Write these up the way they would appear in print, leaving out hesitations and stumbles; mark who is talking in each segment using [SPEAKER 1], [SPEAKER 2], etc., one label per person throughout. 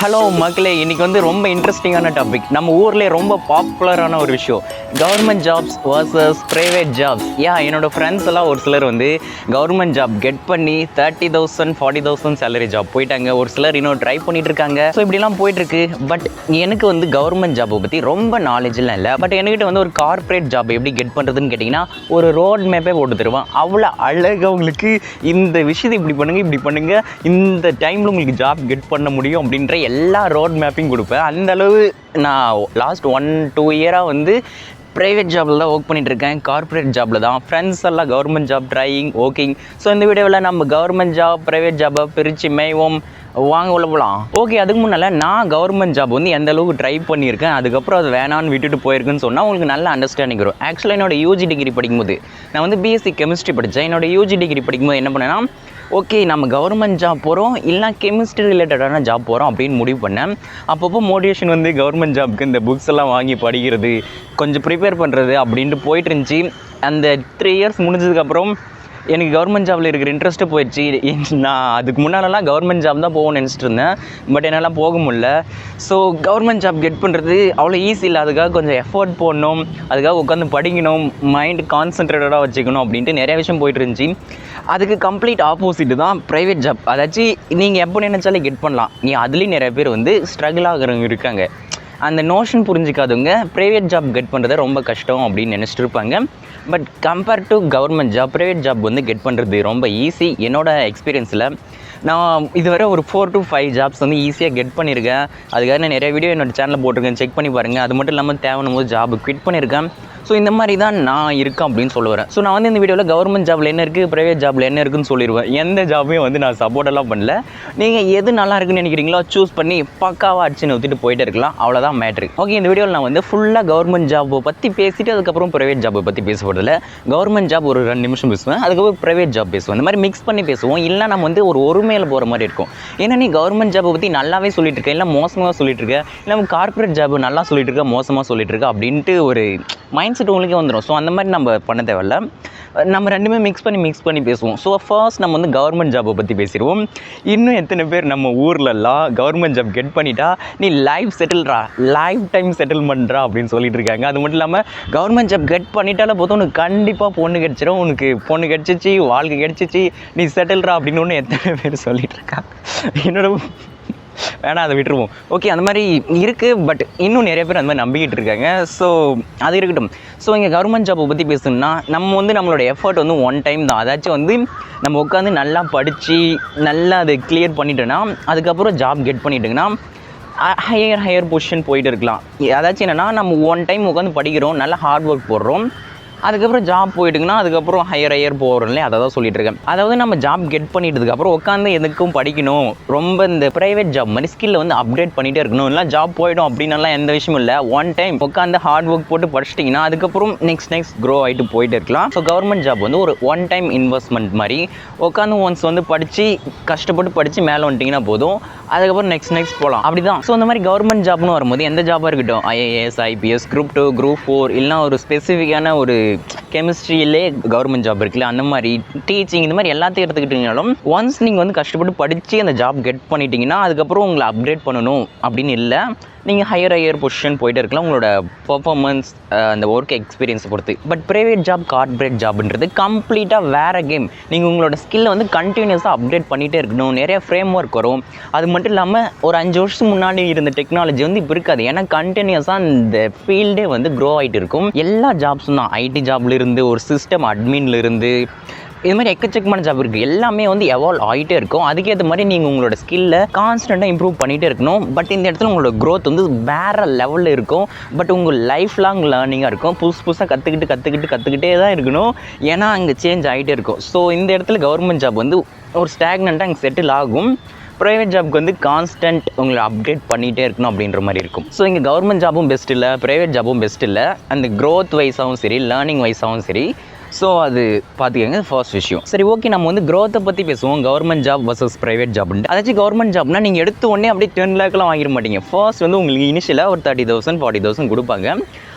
[SPEAKER 1] Hello மக்களே, இன்றைக்கி வந்து ரொம்ப இன்ட்ரெஸ்டிங்கான டாபிக். நம்ம ஊர்லேயே ரொம்ப பாப்புலரான ஒரு விஷயம், government jobs versus private jobs. என்னோடய ஃப்ரெண்ட்ஸ் எல்லாம் ஒரு சிலர் வந்து கவர்மெண்ட் ஜாப் கெட் பண்ணி 30,000 40,000 சேலரி ஜாப் போயிட்டாங்க. ஒரு சிலர் இன்னும் ட்ரை பண்ணிட்டு இருக்காங்க. ஸோ இப்படிலாம் போயிட்டுருக்கு. பட் எனக்கு வந்து கவர்மெண்ட் ஜாப்பை பற்றி ரொம்ப நாலேஜ்லாம் இல்லை. பட் என்கிட்ட வந்து ஒரு கார்ப்பரேட் ஜாப் எப்படி கெட் பண்ணுறதுன்னு கேட்டிங்கன்னா ஒரு ரோட் மேப்பே போட்டு தருவான். அவ்வளோ அழகாக உங்களுக்கு இந்த விஷயத்தை இப்படி பண்ணுங்கள், இந்த டைமில் உங்களுக்கு ஜாப் கெட் பண்ண முடியும் அப்படின்ற எல்லா ரோட் மேப்பிங் கொடுப்பேன். அந்தளவு நான் லாஸ்ட் 1-2 இயராக வந்து ப்ரைவேட் ஜாபில் தான் ஒர்க் பண்ணிகிட்ருக்கேன். கார்ப்பரேட் ஜாபில் தான் ஃப்ரெண்ட்ஸ் எல்லாம் government job trying working. So இந்த வீடியோவில் நம்ம கவர்மெண்ட் ஜாப் ப்ரைவேட் ஜாப்பை பிரித்து மேய்வோம். வாங்க உள்ள போகலாம். ஓகே, அதுக்கு முன்னால் நான் கவர்மெண்ட் ஜாப் வந்து எந்த அளவுக்கு ட்ரை பண்ணியிருக்கேன், அதுக்கப்புறம் அது வேணான்னு விட்டுட்டு போயிருக்குன்னு சொன்னால் உங்களுக்கு நல்ல அண்டர்ஸ்டாண்டிங் வரும். ஆக்சுவலாக என்னோட யூஜி டிகிரி படிக்கும்போது நான் வந்து பிஎஸ்சி கெமிஸ்ட்ரி படித்தேன். என்னோட யூஜி டிகிரி படிக்கும்போது என்ன பண்ணேன்னா, ஓகே நம்ம கவர்மெண்ட் ஜாப் போகிறோம் இல்லை கெமிஸ்ட்ரி ரிலேட்டடான ஜாப் போகிறோம் அப்படின்னு முடிவு பண்ணேன். அப்பப்போ மோட்டிவேஷன் வந்து கவர்மெண்ட் ஜாப்புக்கு இந்த புக்ஸ் எல்லாம் வாங்கி படிக்கிறது, கொஞ்சம் ப்ரிப்பேர் பண்ணுறது அப்படின்ட்டு போயிட்டு இருந்துச்சு. அந்த 3 இயர்ஸ் முடிஞ்சதுக்கப்புறம் எனக்கு கவர்மெண்ட் ஜாபில் இருக்கிற இன்ட்ரெஸ்ட்டு போயிடுச்சு. நான் அதுக்கு முன்னாலெல்லாம் கவர்மெண்ட் ஜாப் தான் போகணும்னு நினச்சிட்டு இருந்தேன். பட் என்னால் போக முடியல. ஸோ கவர்மெண்ட் ஜாப் கெட் பண்ணுறது அவ்வளோ ஈஸி இல்லை. அதுக்காக கொஞ்சம் எஃபோர்ட் போடணும், அதுக்காக உட்காந்து படிக்கணும், மைண்ட் கான்சன்ட்ரேட்டடாக வச்சுக்கணும் அப்படின்ட்டு நிறைய விஷயம் போயிட்டு இருந்துச்சு. அதுக்கு கம்ப்ளீட் ஆப்போசிட் தான் ப்ரைவேட் ஜாப். அதாச்சும் நீங்கள் எப்போ நினச்சாலே கெட் பண்ணலாம். அதுலேயும் நிறைய பேர் வந்து ஸ்ட்ரகிள் ஆகிறவங்க இருக்காங்க. அந்த நோஷன் புரிஞ்சிக்காதவங்க ப்ரைவேட் ஜாப் கெட் பண்ணுறது ரொம்ப கஷ்டம் அப்படின்னு நினச்சிட்டு இருப்பாங்க. But compare to government job, private job வந்து கெட் பண்ணுறது ரொம்ப ஈஸி. என்னோடய எக்ஸ்பீரியன்ஸில் நான் இதுவரை ஒரு 4 to 5 ஜாப்ஸ் வந்து ஈஸியாக கெட் பண்ணியிருக்கேன். அதுக்காக நான் நிறைய வீடியோ என்னோடய சேனலில் போட்டிருக்கேன், செக் பண்ணி பாருங்கள். அது மட்டும் இல்லாமல் தேவையான போது ஜாப் குவிட் பண்ணியிருக்கேன். ஸோ இந்த மாதிரி தான் நான் இருக்கேன் அப்படின்னு சொல்ல வரேன். ஸோ நான் வந்து இந்த வீடியோவில் கவர்மெண்ட் ஜாபில் என்ன இருக்குது, ப்ரைவேட் ஜாபில் என்ன இருக்குதுன்னு சொல்லிடுவேன். எந்த ஜாபையும் வந்து நான் சப்போர்ட்டெல்லாம் பண்ணல. நீங்கள் எது நல்லா இருக்குன்னு நினைக்கிறீங்களோ சூஸ் பண்ணி பக்காவாக அடிச்சு ஊற்றிட்டு போயிட்டே இருக்கலாம். அவ்வளோதான் மேட்ரு. ஓகே, இந்த வீடியோவில் நான் வந்து ஃபுல்லாக கவர்மெண்ட் ஜாப்பை பற்றி பேசிட்டு அதுக்கப்புறம் ப்ரைவேட் ஜாப்பை பற்றி பேச போகிறதில்ல. கவர்மெண்ட் ஜாப் ஒரு 2 நிமிஷம் பேசுவேன், அதுக்கப்புறம் ப்ரைவேட் ஜாப் பேசுவேன். இந்த மாதிரி மிக்ஸ் பண்ணி பேசுவோம். இல்லை நம்ம வந்து ஒரு ஒருமையில் போகிற மாதிரி இருக்கும். ஏன்னா நீ கவர்மெண்ட் ஜாப்பை பற்றி நல்லாவே சொல்லிட்டு இருக்க, இல்லை மோசமாக சொல்லிட்டு இருக்க, இல்லை நம்ம கார்ப்பரேட் ஜாப் நல்லா சொல்லிட்டு இருக்க, மோசமாக சொல்லிட்டு இருக்க அப்படின்ட்டு ஒரு மைண்ட் செட் உங்களுக்கே வந்துடும். ஸோ அந்த மாதிரி நம்ம பண்ண தேவையில்ல. நம்ம ரெண்டுமே மிக்ஸ் பண்ணி பேசுவோம். ஸோ ஃபர்ஸ்ட் நம்ம வந்து கவர்மெண்ட் ஜாப்பை பற்றி பேசிடுவோம். இன்னும் எத்தனை பேர் நம்ம ஊர்லலாம் கவர்மெண்ட் ஜாப் கெட் பண்ணிட்டா நீ லைஃப் டைம் செட்டில்மெண்ட்ரா அப்படின்னு சொல்லிட்டு இருக்காங்க. அது மட்டும் இல்லாமல் கவர்மெண்ட் ஜாப் கெட் பண்ணிட்டாலே போதும் உனக்கு கண்டிப்பாக பொண்ணு கிடச்சிடும், உனக்கு பொண்ணு கிடச்சிச்சு, வாழ்க்கை கிடச்சிச்சு, நீ செட்டில்ரா அப்படின்னு ஒன்று எத்தனை பேர் சொல்லிட்டு இருக்காங்க. என்னோட வேணாம், அதை விட்டுருவோம். ஓகே, அந்த மாதிரி இருக்குது. பட் இன்னும் நிறைய பேர் அந்த மாதிரி நம்பிக்கிட்டு இருக்காங்க. ஸோ அது இருக்கட்டும். ஸோ இங்கே கவர்மெண்ட் ஜாப்பை பற்றி பேசணும்னா நம்ம வந்து நம்மளோட எஃபர்ட் வந்து ஒன் டைம் தான். அதாச்சும் வந்து நம்ம உட்காந்து நல்லா படித்து நல்லா அதை கிளியர் பண்ணிட்டோன்னா அதுக்கப்புறம் ஜாப் கெட் பண்ணிட்டோங்கன்னா ஹையர் பொசிஷன் போயிட்டு இருக்கலாம். அதாச்சும் என்னென்னா நம்ம ஒன் டைம் உட்காந்து படிக்கிறோம், நல்லா ஹார்ட் ஒர்க் போடுறோம், அதுக்கப்புறம் ஜாப் போயிட்டுங்கன்னா அதுக்கப்புறம் ஹையர் போகிறோம் இல்லையா, அதை தான் சொல்லிட்டு இருக்கேன். அதாவது நம்ம ஜாப் கெட் பண்ணிட்டதுக்கப்புறம் உட்காந்து எதுக்கும் படிக்கணும், ரொம்ப இந்த ப்ரைவேட் ஜாப் மாதிரி ஸ்கில்லை வந்து அப்டேட் பண்ணிகிட்டே இருக்கணும், இல்லை ஜாப் போயிடும் அப்படின்னாலாம் எந்த விஷயமும் இல்லை. ஒன் டைம் உட்காந்து ஹார்ட் ஒர்க் போட்டு படிச்சிட்டிங்கன்னா அதுக்கப்புறம் நெக்ஸ்ட் க்ரோ ஆகிட்டு போயிட்டு இருக்கலாம். ஸோ கவர்மெண்ட் ஜாப் வந்து ஒரு ஒன் டைம் இன்வெஸ்ட்மெண்ட் மாதிரி. உட்காந்து ஒன்ஸ் வந்து படித்து கஷ்டப்பட்டு படித்து மேலே வந்துட்டிங்கன்னா போதும், அதுக்கப்புறம் நெக்ஸ்ட் போகலாம். அப்படி தான். ஸோ இந்த மாதிரி கவர்மெண்ட் ஜாப்னு வரும்போது எந்த ஜாபாக இருக்கட்டும், ஐஏஎஸ், ஐபிஎஸ், Group 2, Group 4, இல்லைனா ஒரு ஸ்பெசிஃபிக்கான ஒரு கெமிஸ்ட்ரியிலே கவர்மெண்ட் ஜாப் இருக்குல்ல, அந்த மாதிரி டீச்சிங், இந்த மாதிரி எல்லாத்தையும் எடுத்துக்கிட்டிங்கனாலும் ஒன்ஸ் நீங்கள் வந்து கஷ்டப்பட்டு படித்து அந்த ஜாப் கெட் பண்ணிட்டீங்கன்னா அதுக்கப்புறம் உங்களை அப்டேட் பண்ணணும் அப்படின்னு இல்லை. நீங்கள் ஹையர் பொசிஷன் போயிட்டு இருக்கலாம் உங்களோட பர்ஃபார்மன்ஸ், அந்த ஒர்க் எக்ஸ்பீரியன்ஸை பொறுத்து. பட் ப்ரைவேட் ஜாப், கார்ப்பரேட் ஜாப்ன்றது கம்ப்ளீட்டாக வேறு கேம். நீங்கள் உங்களோட ஸ்கில்லை வந்து கண்டினியூஸாக அப்டேட் பண்ணிகிட்டே இருக்கணும். நிறைய ஃப்ரேம் ஒர்க் வரும். அது மட்டும் இல்லாமல் ஒரு 5 வருஷம் முன்னாடி இருந்த டெக்னாலஜி வந்து இப்போ இருக்காது. ஏன்னா கண்டினியூஸாக இந்த ஃபீல்டே வந்து க்ரோ ஆகிட்டு இருக்கும். எல்லா ஜாப்ஸும் தான், ஐடி ஜாப்லேருந்து ஒரு சிஸ்டம் அட்மின்லேருந்து இது மாதிரி எக்கச்சக்கமான ஜாப் இருக்குது. எல்லாமே வந்து எவால்வ் ஆகிட்டே இருக்கும். அதுக்கேற்ற மாதிரி நீங்கள் உங்களோட ஸ்கில்லை கான்ஸ்டண்ட்டாக இம்ப்ரூவ் பண்ணிகிட்டே இருக்கணும். பட் இந்த இடத்துல உங்களோட க்ரோத் வந்து வேறு லெவலில் இருக்கும். பட் உங்கள் லைஃப் லாங் லேர்னிங்காக இருக்கும். புதுசாக கற்றுக்கிட்டே தான் இருக்கணும். ஏன்னா அங்கே சேஞ்ச் ஆகிட்டே இருக்கும். ஸோ இந்த இடத்துல கவர்மெண்ட் ஜாப் வந்து ஒரு ஸ்டாக்னண்ட்டாக அங்கே செட்டில் ஆகும். ப்ரைவேட் ஜாப்க்கு வந்து கான்ஸ்டன்ட் உங்களை அப்டேட் பண்ணிகிட்டே இருக்கணும் அப்படின்ற மாதிரி இருக்கும். ஸோ இங்கே கவர்மெண்ட் ஜாப்பும் பெஸ்ட் இல்லை, ப்ரைவேட் ஜாப்பும் பெஸ்ட் இல்லை. அந்த க்ரோத் வைஸாகவும் சரி, லேர்னிங் வைஸாகவும் சரி. ஸோ அது பார்த்துக்கங்க, ஃபர்ஸ்ட் விஷயம். சரி, ஓகே, நம்ம வந்து க்ரோத்தை பற்றி பேசுவோம். கவர்மெண்ட் ஜாப் வர்சஸ் ப்ரைவேட் ஜாப்னு. அதாச்சும் கவர்மெண்ட் ஜாப்னா நீங்கள் எடுத்த உடனே அப்படியே 10 லேக்லாம் வாங்கிட மாட்டீங்க. ஃபர்ஸ்ட் வந்து உங்களுக்கு இனிஷியலாக ஒரு 30,000 40,000 கொடுப்பாங்க.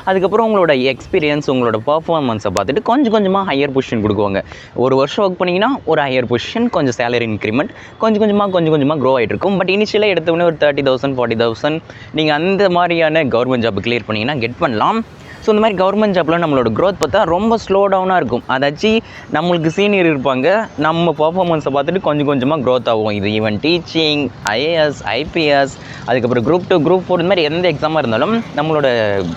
[SPEAKER 1] அதுக்கப்புறம் உங்களோட எக்ஸ்பீரியன்ஸ் உங்களோட பர்ஃபார்மன்ஸை பார்த்துட்டு கொஞ்சம் கொஞ்சமாக ஹையர் பொசிஷன் கொடுக்குவாங்க. ஒரு வருஷம் ஒர்க் பண்ணிங்கன்னா ஒரு ஹையர் பொசிஷன், கொஞ்சம் சேலரி இன்க்ரிமெண்ட் கொஞ்சம் கொஞ்சமாக க்ரோ ஆகிட்டு இருக்கும். பட் இனிஷியலாக எடுத்தோடனே ஒரு 30,000 40,000 நீங்கள் அந்த மாதிரியான கவர்மெண்ட் ஜாப் கிளியர் பண்ணிங்கன்னா கெட் பண்ணலாம். ஸோ இந்த மாதிரி கவர்மெண்ட் ஜாப்பில் நம்மளோட க்ரோத் பார்த்தா ரொம்ப ஸ்லோ டவுனாக இருக்கும். அதாச்சும் நம்மளுக்கு சீனியர் இருப்பாங்க, நம்ம பர்ஃபார்மன்ஸை பார்த்துட்டு கொஞ்சம் கொஞ்சமாக க்ரோத் ஆகும். இது ஈவன் டீச்சிங், ஐஏஎஸ், ஐபிஎஸ், அதுக்கப்புறம் குரூப் 2 குரூப் 4 இந்த மாதிரி எந்த எக்ஸாமாக இருந்தாலும் நம்மளோட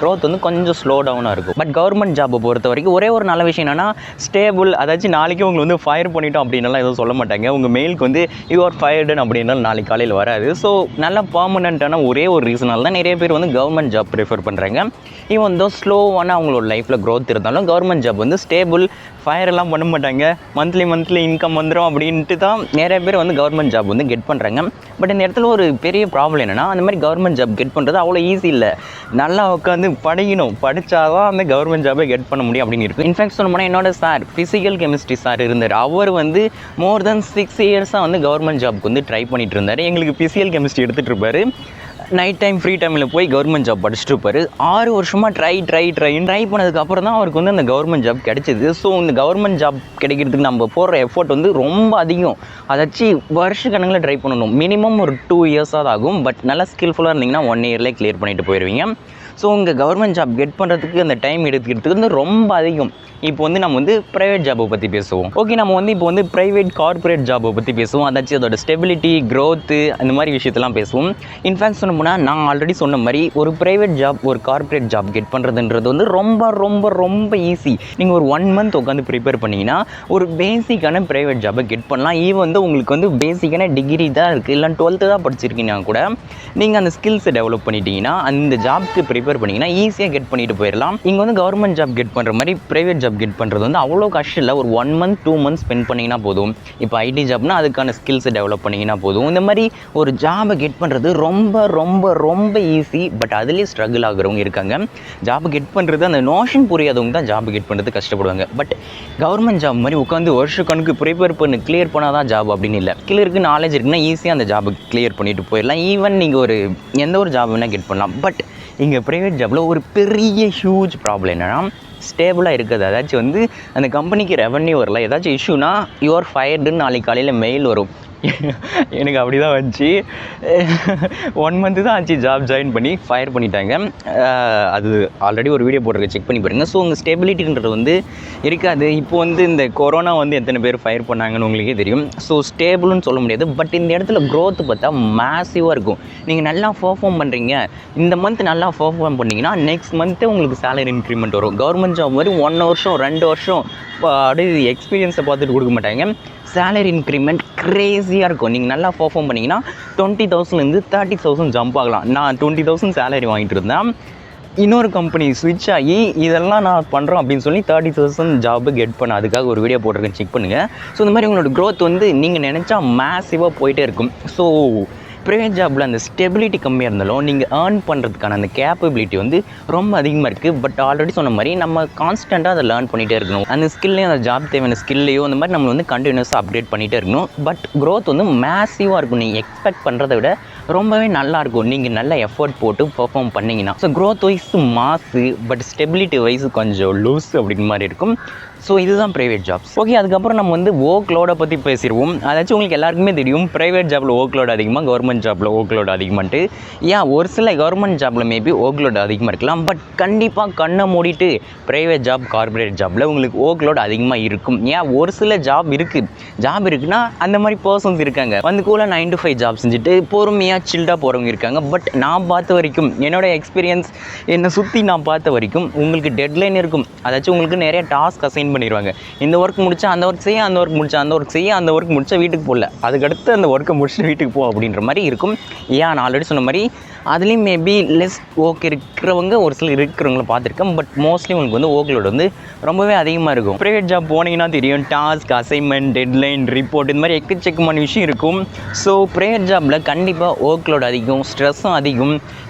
[SPEAKER 1] க்ரோத் வந்து கொஞ்சம் ஸ்லோ டவுனாக இருக்கும். பட் கவர்மெண்ட் ஜாப்பை பொறுத்த வரைக்கும் ஒரே ஒரு நல்ல விஷயம் என்னென்னா ஸ்டேபிள். அதாச்சும் நாளைக்கு உங்களை வந்து ஃபயர் பண்ணிட்டோம் அப்படின்னாலாம் எதுவும் சொல்ல மாட்டாங்க. உங்கள் மெயிலுக்கு வந்து யூ ஆர் ஃபயர்டுன்னு அப்படின்னாலும் நாளைக்கு காலையில் வராது. ஸோ நல்லா பர்மனெண்ட்டான ஒரே ஒரு ரீசனால் தான் நிறைய பேர் வந்து கவர்மெண்ட் ஜாப் ப்ரிஃபர் பண்ணுறாங்க. ஈவன் தோ ஸ்லோவான அவங்களோட லைஃப்பில் க்ரோத் இருந்தாலும் கவர்மெண்ட் ஜாப் வந்து ஸ்டேபிள், ஃபயர் எல்லாம் பண்ண மாட்டாங்க, மந்த்லி இன்கம் வந்துடும் அப்படின்ட்டு தான் நிறைய பேர் வந்து கவர்மெண்ட் ஜாப் வந்து கெட் பண்ணுறாங்க. பட் இந்த இடத்துல ஒரு பெரிய ப்ராப்ளம் என்னென்னா அந்த மாதிரி கவர்மெண்ட் ஜாப் கெட் பண்ணுறது அவ்வளோ ஈஸி இல்லை. நல்லா உட்காந்து படித்தாதான் அந்த கவர்மெண்ட் ஜாபை கெட் பண்ண முடியும் அப்படின்னு இருக்குது. இன்ஃபேக்ட் சொல்ல போனால் என்னோட சார் ஃபிசிக்கல் கெமிஸ்ட்ரி சார் இருந்தார். அவர் வந்து மோர் தென் 6 இயர்ஸாக வந்து கவர்மெண்ட் ஜாப்க்கு வந்து ட்ரை பண்ணிட்டு இருந்தார். எங்களுக்கு ஃபிசிக்கல் கெமிஸ்ட்ரி எடுத்துகிட்டு இருப்பார். நைட் டைம் ஃப்ரீ டைமில் போய் கவர்மெண்ட் ஜாப் படிச்சுட்டு இருப்பார். 6 வருஷமாக ட்ரை பண்ணதுக்கப்புறம் தான் அவருக்கு வந்து அந்த கவர்மெண்ட் ஜாப் கிடைச்சிது. ஸோ இந்த கவர்மெண்ட் ஜாப் கிடைக்கிறதுக்கு நம்ம போடுற எஃபோர்ட் வந்து ரொம்ப அதிகம். அதாச்சும் வருஷக்கணக்கில் ட்ரை பண்ணணும். மினிமம் ஒரு 2 இயர்ஸாக ஆகும். பட் நல்லா ஸ்கில்ஃபுல்லாக இருந்தீங்கன்னா 1 இயர்லேயே கிளியர் பண்ணிட்டு போயிடுவீங்க. ஸோ உங்கள் கவர்மெண்ட் ஜாப் கெட் பண்ணுறதுக்கு அந்த டைம் எடுத்துக்கிறதுக்கு வந்து ரொம்ப அதிகம். இப்போ வந்து நம்ம வந்து ப்ரைவேட் ஜாப்பை பற்றி பேசுவோம். ஓகே, நம்ம வந்து இப்போ வந்து ப்ரைவேட் கார்ப்பரேட் ஜாப்பை பற்றி பேசுவோம். அதாச்சும் அதோட ஸ்டெபிலிட்டி, க்ரோத்து, அந்த மாதிரி விஷயத்தெல்லாம் பேசுவோம். இன்ஃபேக்ட் சொன்ன போனால் நான் ஆல்ரெடி சொன்ன மாதிரி ஒரு ப்ரைவேட் ஜாப் ஒரு கார்ப்பரேட் ஜாப் கெட் பண்ணுறதுன்றது வந்து ரொம்ப ரொம்ப ரொம்ப ஈஸி. நீங்கள் ஒரு 1 மந்த் உட்காந்து ப்ரிப்பேர் பண்ணிங்கன்னா ஒரு பேசிக்கான ப்ரைவேட் ஜாப்பை கெட் பண்ணலாம். ஈவன் வந்து உங்களுக்கு வந்து பேசிக்கான டிகிரி தான் இருக்குது, இல்லை 12th தான் படிச்சிருக்கீங்கன்னா கூட நீங்கள் அந்த ஸ்கில்ஸை டெவலப் பண்ணிட்டீங்கன்னா அந்த ஜாப்க்கு ப்ரிப்பேர் பண்ணிங்கன்னா ஈஸியாக கெட் பண்ணிட்டு போயிடலாம். இங்கே வந்து கவர்மெண்ட் ஜாப் கெட் பண்ணுற மாதிரி ப்ரைவேட் ஜாப் கெட் பண்ணுறது வந்து அவ்வளோ கஷ்டம் இல்லை. ஒரு 1 மந்த் 2 மந்த்ஸ் ஸ்பெண்ட் பண்ணிங்கன்னா போதும். இப்போ ஐடி ஜாப்னா அதுக்கான ஸ்கில்ஸை டெவலப் பண்ணிங்கன்னா போதும். இந்த மாதிரி ஒரு ஜாபை கெட் பண்ணுறது ரொம்ப ரொம்ப ரொம்ப ஈஸி. பட் அதுலேயே ஸ்ட்ரகிள் ஆகுறவங்க இருக்காங்க. ஜாபை கெட் பண்ணுறது அந்த நோஷன் புரியாதவங்க தான் ஜாபை கெட் பண்ணுறது கஷ்டப்படுவாங்க. பட் கவர்மெண்ட் ஜாப் மாதிரி உட்காந்து வருஷக்கணக்கு ப்ரிப்பேர் பண்ணி கிளியர் பண்ணால் தான் ஜாப் அப்படின்னு இல்லை. கிளியருக்கு நாலேஜ் இருக்குன்னா ஈஸியாக அந்த ஜாபை கிளியர் பண்ணிட்டு போயிடலாம். ஈவன் நீங்கள் ஒரு எந்த ஒரு ஜாப் வேணால் கெட் பண்ணலாம். பட் இங்கே ப்ரைவேட் ஜாப்பில் ஒரு பெரிய ஹியூஜ் ப்ராப்ளம் என்னென்னா ஸ்டேபிளாக இருக்குது. அதாச்சும் வந்து அந்த கம்பெனிக்கு ரெவன்யூ வரல, ஏதாச்சும் இஷ்யூனா யூஆர் ஃபயர்டுன்னு நாளைக்கு காலையில் மெயில் வரும். எனக்கு அப்படி தான் வந்துச்சு. 1 மந்த்து தான் ஆச்சு ஜாப் ஜாயின் பண்ணி ஃபயர் பண்ணிட்டாங்க. அது ஆல்ரெடி ஒரு வீடியோ போட்டிருக்க, செக் பண்ணி பாருங்கள். ஸோ உங்கள் ஸ்டெபிலிட்டின்றது வந்து இருக்காது. இப்போ வந்து இந்த கொரோனா வந்து எத்தனை பேர் ஃபயர் பண்ணாங்கன்னு உங்களுக்கே தெரியும். ஸோ ஸ்டேபிள்னு சொல்ல முடியாது. பட் இந்த இடத்துல க்ரோத் பார்த்தா மேசிவாக இருக்கும். நீங்கள் நல்லா பர்ஃபார்ம் பண்ணுறீங்க, இந்த மந்த் நல்லா பர்ஃபார்ம் பண்ணிங்கன்னா நெக்ஸ்ட் மந்த்தே உங்களுக்கு சேலரி இன்க்ரிமெண்ட் வரும். கவர்மெண்ட் ஜாப் மாதிரி 1 வருஷம் 2 வருஷம் அப்படியே எக்ஸ்பீரியன்ஸை பார்த்துட்டு கொடுக்க மாட்டாங்க. சேலரி இன்க்ரிமெண்ட் க்ரேஸியாக இருக்கும். நீங்கள் நல்லா பர்ஃபார்ம் பண்ணிங்கன்னா 20,000லேருந்து 30,000 ஜம்ப் ஆகலாம். நான் 20,000 சேலரி வாங்கிட்டு இருந்தேன். இன்னொரு கம்பெனி ஸ்விட்ச் ஆகி இதெல்லாம் நான் பண்ணுறோம் அப்படின்னு சொல்லி 30,000 ஜாப்பு கெட் பண்ண, அதுக்காக ஒரு வீடியோ போட்டிருக்கேன், செக் பண்ணுங்கள். ஸோ இந்த மாதிரி உங்களோட க்ரோத் வந்து நீங்கள் நினச்சா மேசிவாக போயிட்டே இருக்கும். ஸோ ப்ரைவேட் ஜாப்பில் அந்த ஸ்டெபிலிட்டி கம்மியாக இருந்தாலும் நீங்கள் ஏர்ன் பண்ணுறதுக்கான அந்த கேப்பபிலிட்டி வந்து ரொம்ப அதிகமாக இருக்குது. பட் ஆல்ரெடி சொன்ன மாதிரி நம்ம கான்ஸ்டண்ட்டாக அதை லேர்ன் பண்ணிகிட்டே இருக்கணும். அந்த ஸ்கில்லையும் அந்த ஜாப் தேவையான ஸ்கில்லையோ அந்த மாதிரி நம்ம வந்து கண்டினியூஸாக அப்டேட் பண்ணிகிட்டே இருக்கணும். பட் க்ரோத் வந்து மேசிவாக இருக்கும். நீங்கள் எக்ஸ்பெக்ட் பண்ணுறதை விட ரொம்பவே நல்லாயிருக்கும் நீங்கள் நல்ல எஃபர்ட் போட்டு பர்ஃபார்ம் பண்ணிங்கன்னா. ஸோ க்ரோத் வைஸ் மாசு, பட் ஸ்டெபிலிட்டி வைஸ் கொஞ்சம் லூஸ் அப்படிங்கிற மாதிரி இருக்கும். ஸோ இதுதான் ப்ரைவேட் ஜாப்ஸ். ஓகே, அதுக்கப்புறம் நம்ம வந்து ஒர்க் லோடை பற்றி பேசிடுவோம். அதாச்சும் உங்களுக்கு எல்லாருக்குமே தெரியும் ப்ரைவேட் ஜாப்பில் ஒர்க் லோட் அதிகமாக, கவர்மெண்ட் ஜாப்பில் ஒர்க் லோட் அதிகமான்ட்டு. ஒரு சில கவர்மெண்ட் ஜாப்பில் மேபி ஒர்க் லோட் அதிகமாக இருக்கலாம். பட் கண்டிப்பாக கண்ணை மூடிட்டு ப்ரைவேட் ஜாப் கார்பரேட் ஜாப்பில் உங்களுக்கு ஒர்க் லோட் அதிகமாக இருக்கும். ஒரு சில ஜாப் இருக்குன்னா அந்த மாதிரி பர்சன்ஸ் இருக்காங்க. வந்து கூட 9 to 5 ஜாப் செஞ்சுட்டு பொறுமையாக சில்டாக போகிறவங்க இருக்காங்க. பட் நான் பார்த்த வரைக்கும், என்னோட எக்ஸ்பீரியன்ஸ் என்னை சுற்றி நான் பார்த்த வரைக்கும் உங்களுக்கு டெட்லைன் இருக்கும். அதாச்சும் உங்களுக்கு நிறைய டாஸ்க் அசைன் பண்ணிடுவாங்க. இந்த ஒர்க் முடிச்சா அந்த ஒர்க் செய்ய, அந்த ஒர்க் முடிச்சா அந்த ஒர்க் செய்ய, அந்த ஒர்க் முடிச்சா வீட்டுக்கு போகல, அதுக்கடுத்து அந்த ஒர்க்கை முடிச்சுட்டு வீட்டுக்கு போ அப்படின்ற மாதிரி இருக்கும். நான் ஆல்ரெடி சொன்ன மாதிரி அதுலேயும் மேபி லெஸ் ஒர்க் இருக்கிறவங்க ஒரு சிலர் இருக்கிறவங்கள பார்த்துருக்கேன். பட் மோஸ்ட்லி உங்களுக்கு வந்து ஒர்க் லோட் வந்து ரொம்பவே அதிகமாக இருக்கும். ப்ரைவேட் ஜாப் போனீங்கன்னா தெரியும், டாஸ்க், அசைன்மெண்ட், டெட்லைன், ரிப்போர்ட், இந்த மாதிரி எக்கச்சக்கமான விஷயம் இருக்கும். ஸோ ப்ரைவேட் ஜாப்பில் கண்டிப்பாக ஒர்க் லோட் அதிகம், ஸ்ட்ரெஸ்ஸும் அதிகம்.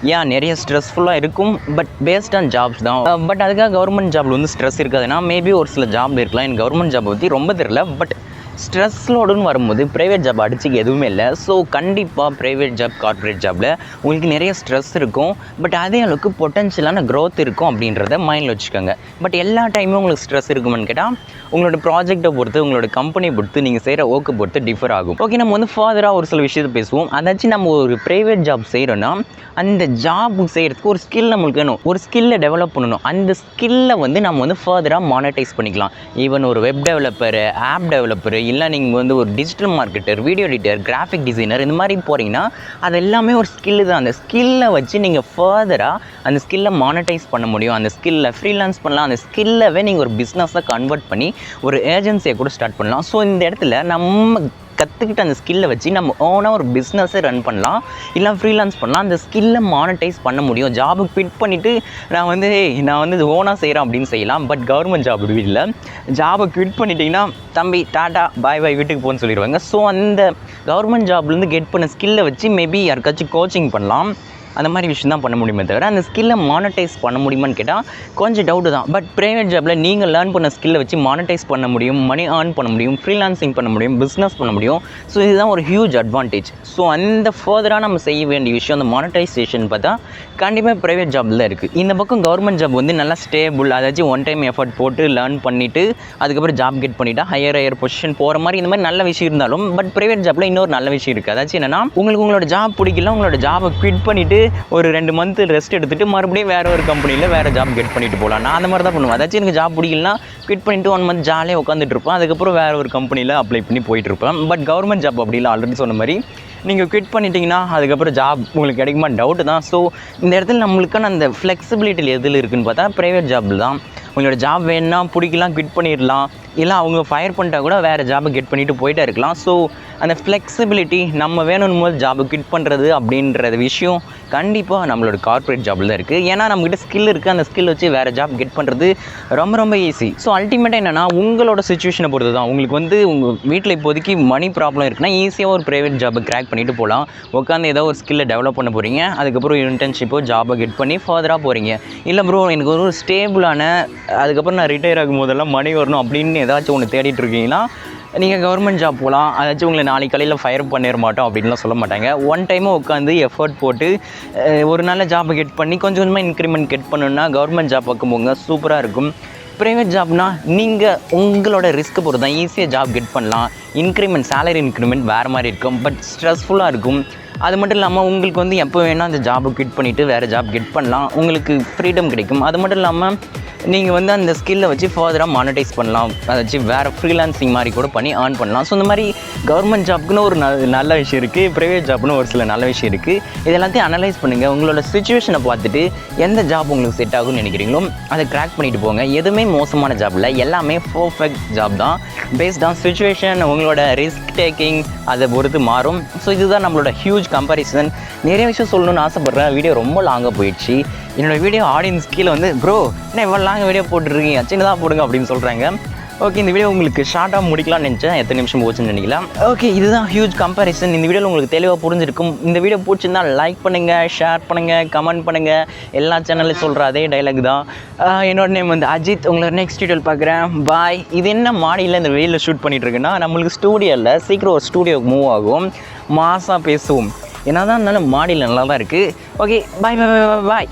[SPEAKER 1] நிறைய ஸ்ட்ரெஸ்ஃபுல்லாக இருக்கும். பட் பேஸ்ட் ஆன் ஜாப்ஸ் தான். பட் அதுக்காக கவர்மெண்ட் ஜாப்பில் வந்து ஸ்ட்ரெஸ் இருக்காதுன்னா மேபி ஒரு சில ஜாப் இருக்கலாம். எனக்கு கவர்மெண்ட் ஜாப் பற்றி ரொம்ப தெரியல. பட் ஸ்ட்ரெஸ் லோடுன்னு வரும்போது ப்ரைவேட் ஜாப் அடிச்சுக்க எதுவுமே இல்லை. ஸோ கண்டிப்பாக ப்ரைவேட் ஜாப், கார்ப்பரேட் ஜாப்பில் உங்களுக்கு நிறைய ஸ்ட்ரெஸ் இருக்கும். பட் அதே அளவுக்கு பொட்டன்ஷியலான க்ரோத் இருக்கும் அப்படின்றத மைண்டில் வச்சுக்கோங்க. பட் எல்லா டைமும் உங்களுக்கு ஸ்ட்ரெஸ் இருக்குமான்னு கேட்டால் உங்களோட ப்ராஜெக்டை பொறுத்து, உங்களோட கம்பெனியை பொறுத்து, நீங்கள் செய்கிற ஒர்க்கை பொறுத்து டிஃபர் ஆகும். ஓகே, நம்ம வந்து ஃபர்தராக ஒரு சில விஷயத்தை பேசுவோம். அதாச்சும் நம்ம ஒரு ப்ரைவேட் ஜாப் செய்கிறோன்னா அந்த ஜாப் செய்கிறதுக்கு ஒரு ஸ்கில் நம்மளுக்கு வேணும். ஒரு ஸ்கில்லை டெவலப் பண்ணணும். அந்த ஸ்கில்லை வந்து நம்ம வந்து ஃபர்தராக மானிட்டைஸ் பண்ணிக்கலாம். ஈவன் ஒரு வெப் டெவலப்பரு, ஆப் டெவலப்பரு, இல்லை நீங்கள் வந்து ஒரு digital marketer, video editor, graphic designer, இந்த மாதிரி போகிறீங்கன்னா அது எல்லாமே ஒரு ஸ்கில்லு தான். அந்த ஸ்கில்லை வச்சு நீங்கள் ஃபர்தராக அந்த ஸ்கில்லை மானிட்டைஸ் பண்ண முடியும். அந்த ஸ்கில்லை ஃப்ரீலான்ஸ் பண்ணலாம். அந்த ஸ்கில்லவே நீங்கள் ஒரு பிஸ்னஸாக கன்வெர்ட் பண்ணி ஒரு ஏஜென்சியை கூட ஸ்டார்ட் பண்ணலாம். ஸோ இந்த இடத்துல நம்ம கற்றுக்கிட்ட அந்த ஸ்கில்லை வச்சு நம்ம ஓனாக ஒரு பிஸ்னஸை ரன் பண்ணலாம், இல்லை ஃப்ரீலான்ஸ் பண்ணலாம். அந்த ஸ்கில்லை மானிட்டைஸ் பண்ண முடியும். ஜாபு குவிட் பண்ணிவிட்டு நான் வந்து ஓனாக செய்கிறேன் அப்படின்னு செய்யலாம். பட் கவர்மெண்ட் ஜாப் இல்லை. ஜாபை குவிட் பண்ணிட்டீங்கன்னா தம்பி டாட்டா பாய் பாய் வீட்டுக்கு போகணும்னு சொல்லிடுவாங்க. ஸோ அந்த கவர்மெண்ட் ஜாப்லேருந்து கெட் பண்ண ஸ்கில்லை வச்சு மேபி யாருக்காச்சும் கோச்சிங் பண்ணலாம். அந்த மாதிரி விஷயம் தான் பண்ண முடியுமே தவிர அந்த ஸ்கில்லை மானிட்டைஸ் பண்ண முடியுமான்னு கேட்டால் கொஞ்சம் டவுட்டு தான். பட் ப்ரைவேட் ஜாப்பில் நீங்கள் லேர்ன் பண்ண ஸ்கில்லை வச்சு மானிட்டைஸ் பண்ண முடியும், மணி ஏர்ன் பண்ண முடியும், ஃப்ரீலான்சிங் பண்ண முடியும், பிஸ்னஸ் பண்ண முடியும். ஸோ இதுதான் ஒரு ஹியூஜ் அட்வான்டேஜ். ஸோ அந்த ஃபர்தராக நம்ம செய்ய வேண்டிய விஷயம் அந்த மானிட்டைசேஷன் பார்த்தா கண்டிப்பாக ப்ரைவேட் ஜாப்பில் தான் இருக்குது. இந்த பக்கம் கவர்மெண்ட் ஜாப் வந்து நல்லா ஸ்டேபிள், அதாச்சும் ஒன் டைம் எஃபர்ட் போட்டு லேர்ன் பண்ணிவிட்டு அதுக்கப்புறம் ஜாப் கெட் பண்ணிவிட்டா ஹையர் பொசிஷன் போகிற மாதிரி இந்த மாதிரி நல்ல விஷயம் இருந்தாலும், பட் ப்ரைவேட் ஜாப்பில் இன்னொரு நல்ல விஷயம் இருக்குது. அதாச்சும் என்னென்னா உங்களோட ஜாப் பிடிக்கல, உங்களோட ஜாபை குவிட் பண்ணிவிட்டு ஒரு 2 மந்த் ரெஸ்ட் எடுத்துகிட்டு மறுபடியும் வேறு ஒரு கம்பெனியில் வேறு ஜாப் கெட் பண்ணிட்டு போகலாம். நான் அந்த மாதிரி தான் பண்ணுவேன். அதாச்சும் எனக்கு ஜாப் பிடிக்கலனா குவிட் பண்ணிவிட்டு 1 மந்த் ஜாலியாக உட்காந்துட்டு இருப்பேன். அதுக்கப்புறம் வேறு ஒரு கம்பெனியில் அப்ளை பண்ணி போயிட்டுருப்பேன். பட் கவர்மெண்ட் ஜாப் அப்படி இல்லை. ஆல்ரெடி சொன்ன மாதிரி நீங்கள் குவிட் பண்ணிட்டீங்கன்னா அதுக்கப்புறம் ஜாப் உங்களுக்கு கிடைக்குமா டவுட்டு தான். ஸோ இந்த இடத்துல நம்மளுக்கான அந்த ஃப்ளெக்சிபிலிட்டி எதில் இருக்குதுன்னு பார்த்தா ப்ரைவேட் ஜாப்பில் தான். உங்களோட ஜாப் வேணுன்னா பிடிக்கலாம், குவிட் பண்ணிடலாம். இல்லை அவங்க ஃபயர் பண்ணிட்டா கூட வேறு ஜாபை கெட் பண்ணிவிட்டு போயிட்டே இருக்கலாம். ஸோ அந்த ஃப்ளெக்சிபிலிட்டி நம்ம வேணும் போது ஜாபை குவிட் பண்ணுறது அப்படின்ற விஷயம் கண்டிப்பாக நம்மளோட கார்ப்பரேட் ஜாபில் தான் இருக்குது. ஏன்னா நம்மகிட்ட ஸ்கில் இருக்குது. அந்த ஸ்கில் வச்சு வேறு ஜாப் கெட் பண்ணுறது ரொம்ப ஈஸி. ஸோ அல்டிமேட்டாக என்னென்னா உங்களோட சுச்சுவேஷனை பொறுத்து தான். உங்களுக்கு வந்து உங்கள் வீட்டில் இப்போதைக்கு மணி ப்ராப்ளம் இருக்குன்னா ஈஸியாக ஒரு ப்ரைவேட் ஜாபை கிராக் பண்ணிவிட்டு போகலாம். உட்காந்து ஏதோ ஒரு ஸ்கில்லை டெவலப் பண்ண போகிறீங்க. அதுக்கப்புறம் இன்டர்ன்ஷிப்போ ஜாபை கெட் பண்ணி ஃபர்தராக போகிறீங்க. இல்லை ப்ரோ எனக்கு ஒரு ஸ்டேபிளான அதுக்கப்புறம் நான் ரிட்டையர் ஆகும் போதெல்லாம் மணி வரணும் அப்படின்னு ஏதாச்சும் ஒன்று தேடிட்டு இருக்கீங்கன்னா நீங்கள் கவர்மெண்ட் ஜாப் போகலாம். அதாச்சும் உங்களை நாளைக்கு காலையில் ஃபயர் பண்ணிட மாட்டோம் அப்படின்லாம் சொல்ல மாட்டாங்க. ஒன் டைமும் உட்காந்து எஃபர்ட் போட்டு ஒரு நல்ல ஜாப்பை கெட் பண்ணி கொஞ்சம் கொஞ்சமாக இன்க்ரிமெண்ட் கெட் பண்ணணுன்னா கவர்மெண்ட் ஜாப் பக்கம் போங்க, சூப்பராக இருக்கும். ப்ரைவேட் ஜாப்னால் நீங்கள் உங்களோட ரிஸ்க்கு பொறுத்து தான். ஈஸியாக ஜாப் கெட் பண்ணலாம். இன்க்ரிமெண்ட், சேலரி இன்க்ரிமெண்ட் வேறு மாதிரி இருக்கும். பட் ஸ்ட்ரெஸ்ஃபுல்லாக இருக்கும். அது மட்டும் இல்லாமல் உங்களுக்கு வந்து எப்போ வேணால் அந்த ஜாபை குவிட் பண்ணிவிட்டு வேறு ஜாப் கெட் பண்ணலாம். உங்களுக்கு ஃப்ரீடம் கிடைக்கும். அது மட்டும் இல்லாமல் நீங்கள் வந்து அந்த ஸ்கில்லை வச்சு ஃபர்தராக மானிட்டைஸ் பண்ணலாம். அதை வச்சு வேறு ஃப்ரீலான்சிங் மாதிரி கூட பண்ணி ஏர்ன் பண்ணலாம். ஸோ இந்த மாதிரி கவர்மெண்ட் ஜாப்புக்குன்னு ஒரு நல்ல விஷயம் இருக்குது, ப்ரைவேட் ஜாப்னு ஒரு சில நல்ல விஷயம் இருக்குது. இது எல்லாத்தையும் அனலைஸ் பண்ணுங்கள். உங்களோட சுச்சுவேஷனை பார்த்துட்டு எந்த ஜாப் உங்களுக்கு செட் ஆகும்னு நினைக்கிறீங்களோ அதை க்ராக் பண்ணிட்டு போங்க. எதுவுமே மோசமான ஜாப் இல்லை, எல்லாமே பர்ஃபெக்ட் ஜாப் தான். பேஸ்ட் ஆன் சுச்சுவேஷன், உங்களோட ரிஸ்க் டேக்கிங் அதை பொறுத்து மாறும். ஸோ இதுதான் நம்மளோட ஹியூஜ் கம்பேரிசன். நிறைய விஷயம் சொல்லணும்னு ஆசைப்பட்றேன். வீடியோ ரொம்ப லாங்காக போயிடுச்சு. என்னோடய வீடியோ ஆடியன்ஸ் கீழே வந்து ப்ரோ என்ன இவ்வளோ லாங்காக வீடியோ போட்டுருக்கீங்க, சின்னதாக போடுங்க அப்படின்னு சொல்கிறாங்க. ஓகே, இந்த வீடியோ உங்களுக்கு ஷார்ட்டாக முடிக்கலாம்னு நினச்சேன். எத்தனை நிமிஷம் போச்சுன்னு நினைக்கலாம். ஓகே, இதுதான் ஹியூஜ் கம்பேரிசன். இந்த வீடியோவில் உங்களுக்கு தெளிவாக புரிஞ்சிருக்கும். இந்த வீடியோ பிடிச்சிருந்தா லைக் பண்ணுங்கள், ஷேர் பண்ணுங்கள், கமெண்ட் பண்ணுங்கள். எல்லா சேனல்லையும் சொல்கிற அதே டைலாக் தான். என்னோட நேம் வந்து அஜித். உங்களை நெக்ஸ்ட் வீடியோவில் பார்க்குறேன். பாய். இது என்ன மாடியில் இந்த வெயிலில் ஷூட் பண்ணிகிட்டு இருக்குன்னா நம்மளுக்கு ஸ்டூடியோவில் சீக்கிரம் ஒரு ஸ்டூடியோக்கு மூவ் ஆகும். மாசாக பேசுவோம். என்ன தான் இருந்தாலும் மாடியில் நல்லா தான் இருக்குது. ஓகே, பாய் பாய் பாய் பாய்.